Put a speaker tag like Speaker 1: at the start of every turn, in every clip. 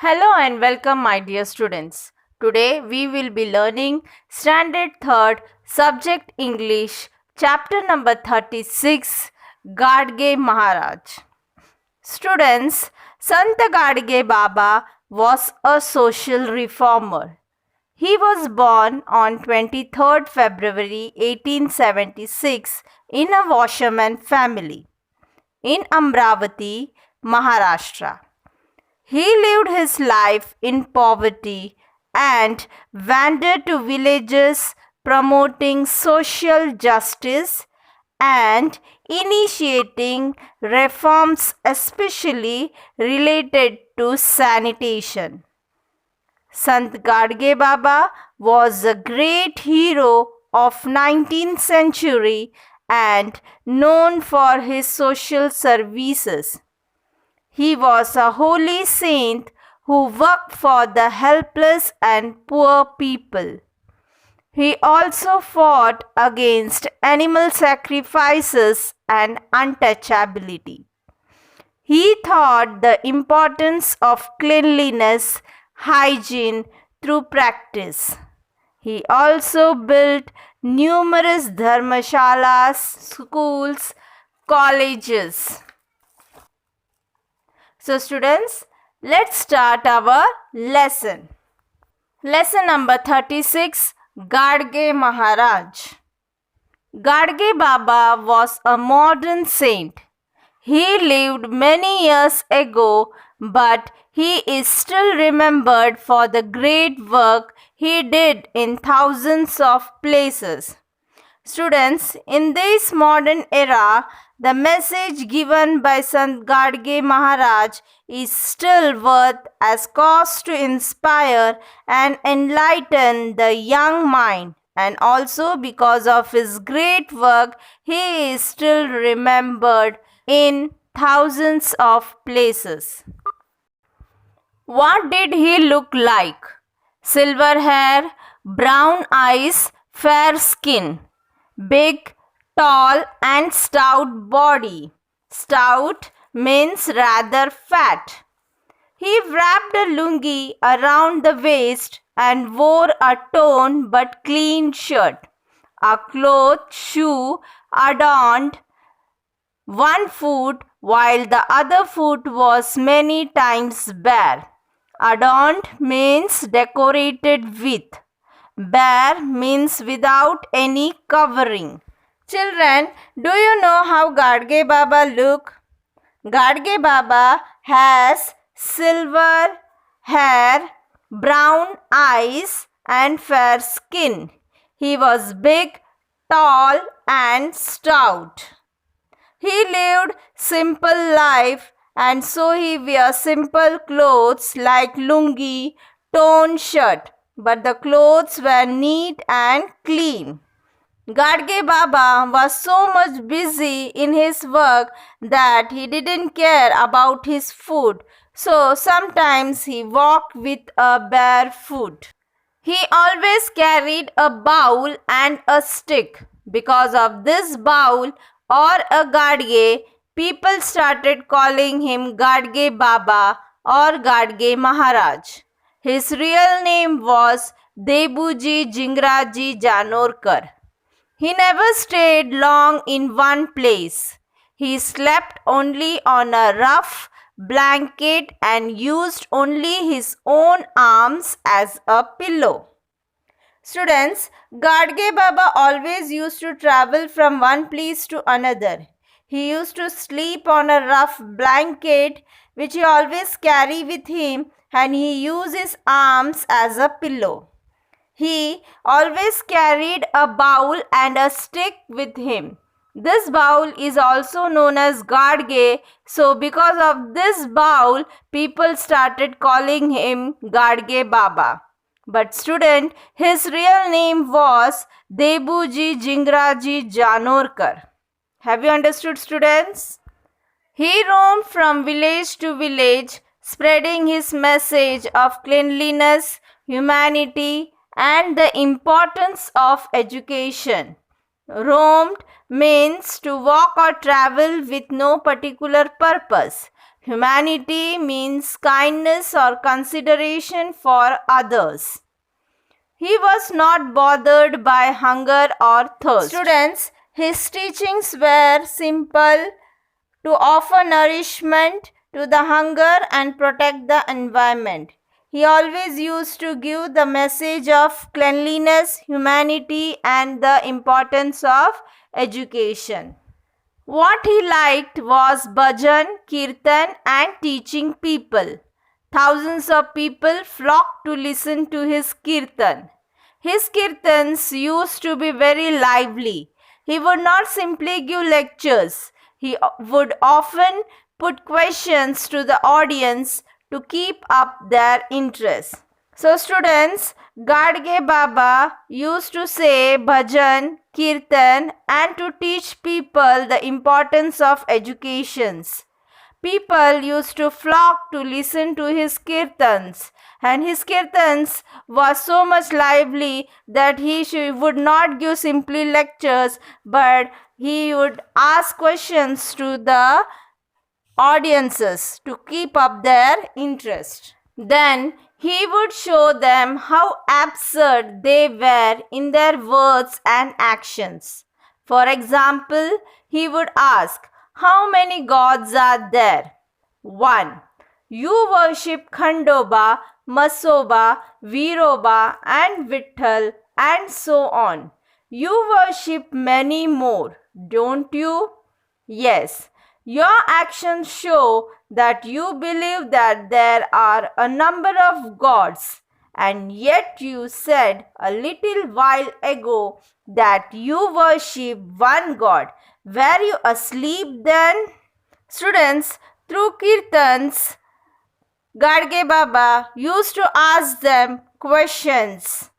Speaker 1: Hello and welcome, my dear students. Today we will be learning Standard 3rd Subject English, Chapter number 36, Gadge Maharaj. Students, Sant Gadge Baba was a social reformer. He was born on 23rd February 1876 in a washerman family in Amravati, Maharashtra. He lived his life in poverty and wandered to villages promoting social justice and initiating reforms especially related to sanitation. Sant Gadge Baba was a great hero of 19th century and known for his social services. He was a holy saint who worked for the helpless and poor people. He also fought against animal sacrifices and untouchability. He taught the importance of cleanliness, hygiene through practice. He also built numerous dharmashalas, schools, colleges. So students, let's start our lesson. Lesson number 36, Gadge Maharaj. Gadge Baba was a modern saint. He lived many years ago, but he is still remembered for the great work he did in thousands of places. Students, in this modern era, the message given by Sant Gadge Maharaj is still worth as cause to inspire and enlighten the young mind, and also because of his great work, he is still remembered in thousands of places. What did he look like? Silver hair, brown eyes, fair skin. Big, tall and stout body. Stout means rather fat. He wrapped a lungi around the waist and wore a torn but clean shirt. A cloth shoe adorned one foot while the other foot was many times bare. Adorned means decorated with. Bare means without any covering. Children, do you know how Gadge Baba look? Gadge Baba has silver hair, brown eyes and fair skin. He was big, tall and stout. He lived simple life and so he wears simple clothes like lungi, torn shirt. But the clothes were neat and clean. Gadge Baba was so much busy in his work that he didn't care about his food. So sometimes he walked with a bare foot. He always carried a bowl and a stick. Because of this bowl or a gadge, people started calling him Gadge Baba or Gadge Maharaj. His real name was Debuji Jingraji Janorkar. He never stayed long in one place. He slept only on a rough blanket and used only his own arms as a pillow. Students, Gadge Baba always used to travel from one place to another. He used to sleep on a rough blanket which he always carry with him, and he used his arms as a pillow. He always carried a bowl and a stick with him. This bowl is also known as Gadge. So because of this bowl, people started calling him Gadge Baba. But student, his real name was Debuji Jingraji Janorkar. Have you understood, students? He roamed from village to village, spreading his message of cleanliness, humanity, and the importance of education. Roamed means to walk or travel with no particular purpose. Humanity means kindness or consideration for others. He was not bothered by hunger or thirst. Students, his teachings were simple: to offer nourishment to the hunger and protect the environment. He always used to give the message of cleanliness, humanity, and the importance of education. What he liked was bhajan, kirtan, and teaching people. Thousands of people flocked to listen to his kirtan. His kirtans used to be very lively. He would not simply give lectures. He would often put questions to the audience to keep up their interest. So students, Gadge Baba used to say bhajan, kirtan, and to teach people the importance of educations. People used to flock to listen to his kirtans, and his kirtans was so much lively that he would not give simply lectures, but he would ask questions to the audiences to keep up their interest. Then he would show them how absurd they were in their words and actions. For example, he would ask, how many gods are there? 1. You worship Khandoba, Masoba, Viroba, and Vitthal, and so on. You worship many more, don't you? Yes. Your actions show that you believe that there are a number of gods, and yet you said a little while ago that you worship one god. Were you asleep then? Students, through kirtans, Gadge Baba used to ask them questions.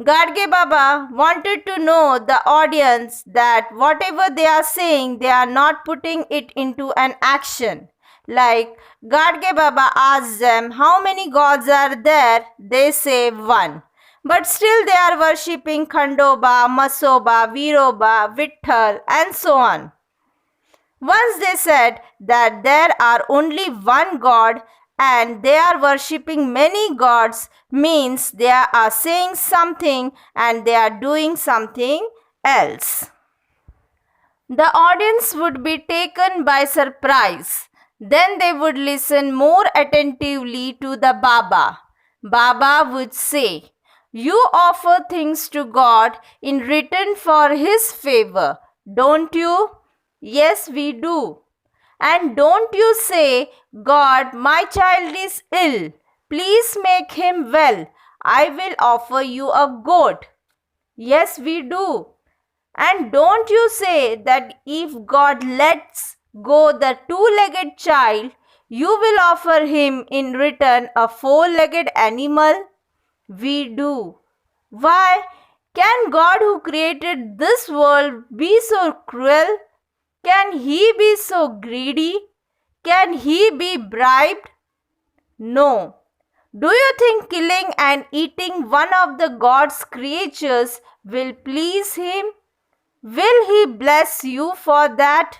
Speaker 1: Gadge Baba wanted to know the audience that whatever they are saying, they are not putting it into an action. Like Gadge Baba asked them, how many gods are there? They say 1. But still they are worshipping Khandoba, Masoba, Viroba, Vitthal, and so on. Once they said that there are only one God and they are worshipping many gods, means they are saying something and they are doing something else. The audience would be taken by surprise. Then they would listen more attentively to the Baba. Baba would say, you offer things to God in return for his favor, don't you? Yes, we do. And don't you say, God, my child is ill. Please make him well. I will offer you a goat. Yes, we do. And don't you say that if God lets go the two-legged child, you will offer him in return a four-legged animal? We do. Why? Can God who created this world be so cruel? Can he be so greedy? Can he be bribed? No. Do you think killing and eating one of the God's creatures will please him? Will he bless you for that?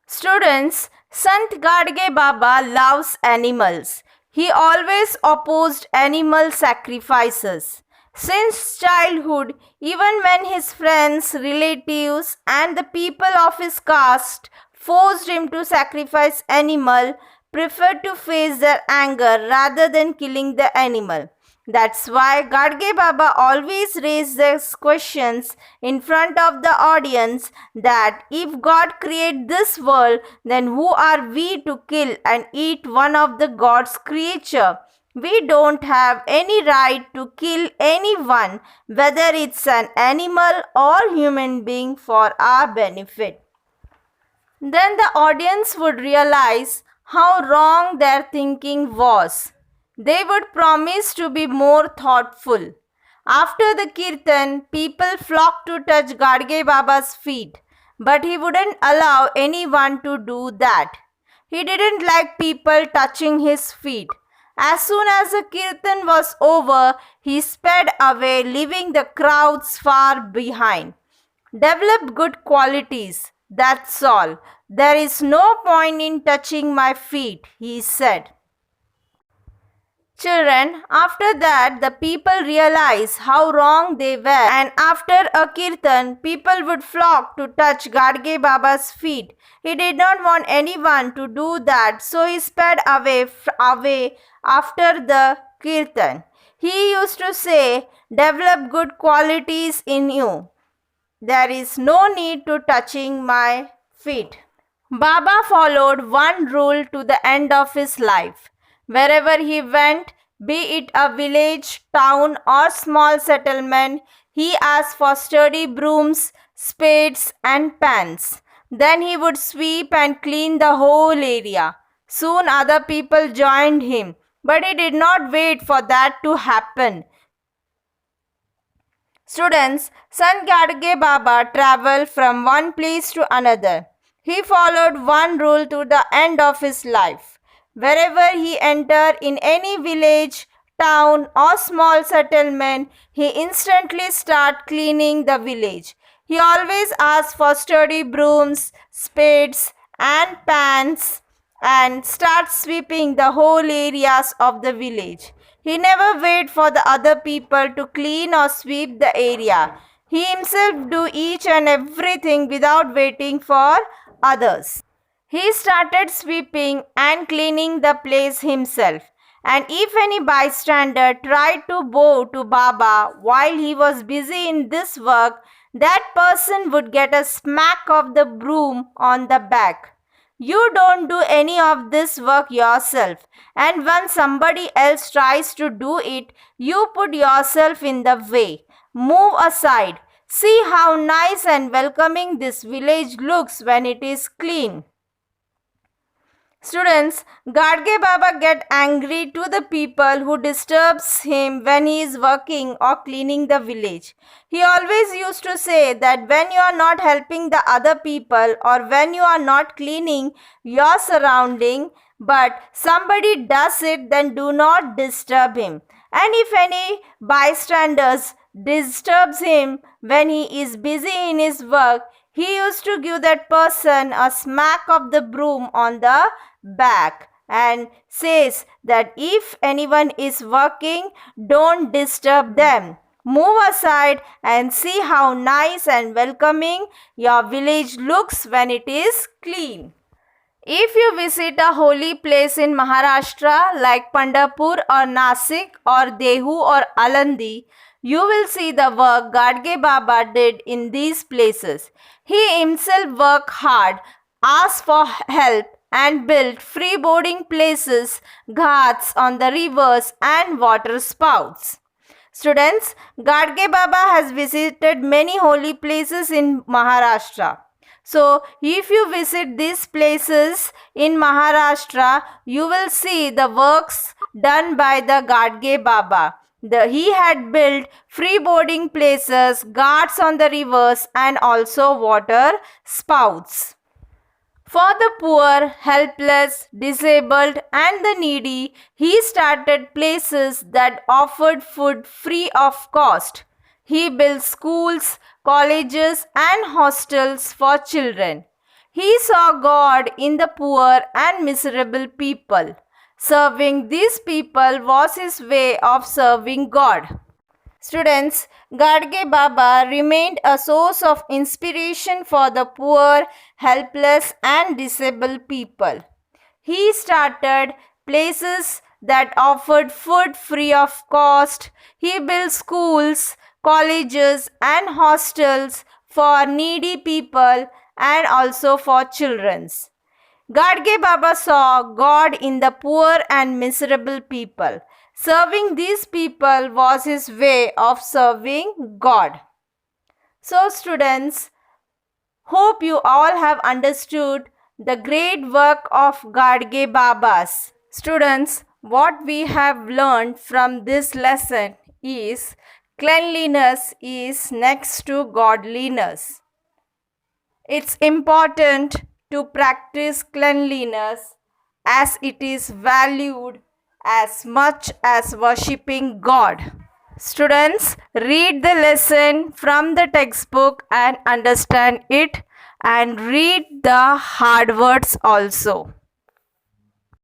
Speaker 1: Students, Sant Gadge Baba loves animals. He always opposed animal sacrifices. Since childhood, even when his friends, relatives, and the people of his caste forced him to sacrifice animal, preferred to face their anger rather than killing the animal. That's why Gadge Baba always raised these questions in front of the audience that if God created this world, then who are we to kill and eat one of the God's creature? We don't have any right to kill anyone, whether it's an animal or human being, for our benefit. Then the audience would realize how wrong their thinking was. They would promise to be more thoughtful. After the kirtan, people flocked to touch Gadge Baba's feet, but he wouldn't allow anyone to do that. He didn't like people touching his feet. As soon as the kirtan was over, he sped away, leaving the crowds far behind. Develop good qualities, that's all. There is no point in touching my feet, he said. Children, after that, the people realized how wrong they were, and after a kirtan, people would flock to touch Gadge Baba's feet. He did not want anyone to do that, so he sped away after the kirtan. He used to say, "Develop good qualities in you. There is no need to touching my feet." Baba followed one rule to the end of his life. Wherever he went, be it a village, town, or small settlement, he asked for sturdy brooms, spades, and pans. Then he would sweep and clean the whole area. Soon other people joined him, but he did not wait for that to happen. Students, Sant Gadge Baba traveled from one place to another. He followed one rule to the end of his life. Wherever he entered in any village, town, or small settlement, he instantly started cleaning the village. He always asked for sturdy brooms, spades, and pans and start sweeping the whole areas of the village. He never waited for the other people to clean or sweep the area. He himself do each and everything without waiting for others. He started sweeping and cleaning the place himself. And if any bystander tried to bow to Baba while he was busy in this work, that person would get a smack of the broom on the back. You don't do any of this work yourself, and when somebody else tries to do it, you put yourself in the way. Move aside. See how nice and welcoming this village looks when it is clean. Students, Gadge Baba get angry to the people who disturbs him when he is working or cleaning the village. He always used to say that when you are not helping the other people or when you are not cleaning your surrounding, but somebody does it, then do not disturb him. And if any bystanders disturbs him when he is busy in his work, he used to give that person a smack of the broom on the back and says that if anyone is working, don't disturb them. Move aside and see how nice and welcoming your village looks when it is clean. If you visit a holy place in Maharashtra like Pandharpur or Nasik or Dehu or Alandi, you will see the work Gadge Baba did in these places. He himself worked hard, asked for help, and built free boarding places, ghats on the rivers, and water spouts. Students, Gadge Baba has visited many holy places in Maharashtra. So, if you visit these places in Maharashtra, you will see the works done by the Gadge Baba. He had built free boarding places, ghats on the rivers, and also water spouts. For the poor, helpless, disabled, and the needy, he started places that offered food free of cost. He built schools, colleges, and hostels for children. He saw God in the poor and miserable people. Serving these people was his way of serving God. Students, Gadge Baba remained a source of inspiration for the poor, helpless, and disabled people. He started places that offered food free of cost. He built schools, colleges, and hostels for needy people and also for children. Gadge Baba saw God in the poor and miserable people. Serving these people was his way of serving God. So students, hope you all have understood the great work of Gadge Babas. Students, what we have learned from this lesson is cleanliness is next to godliness. It's important to practice cleanliness as it is valued as much as worshipping God. Students, read the lesson from the textbook and understand it. and read the hard words also.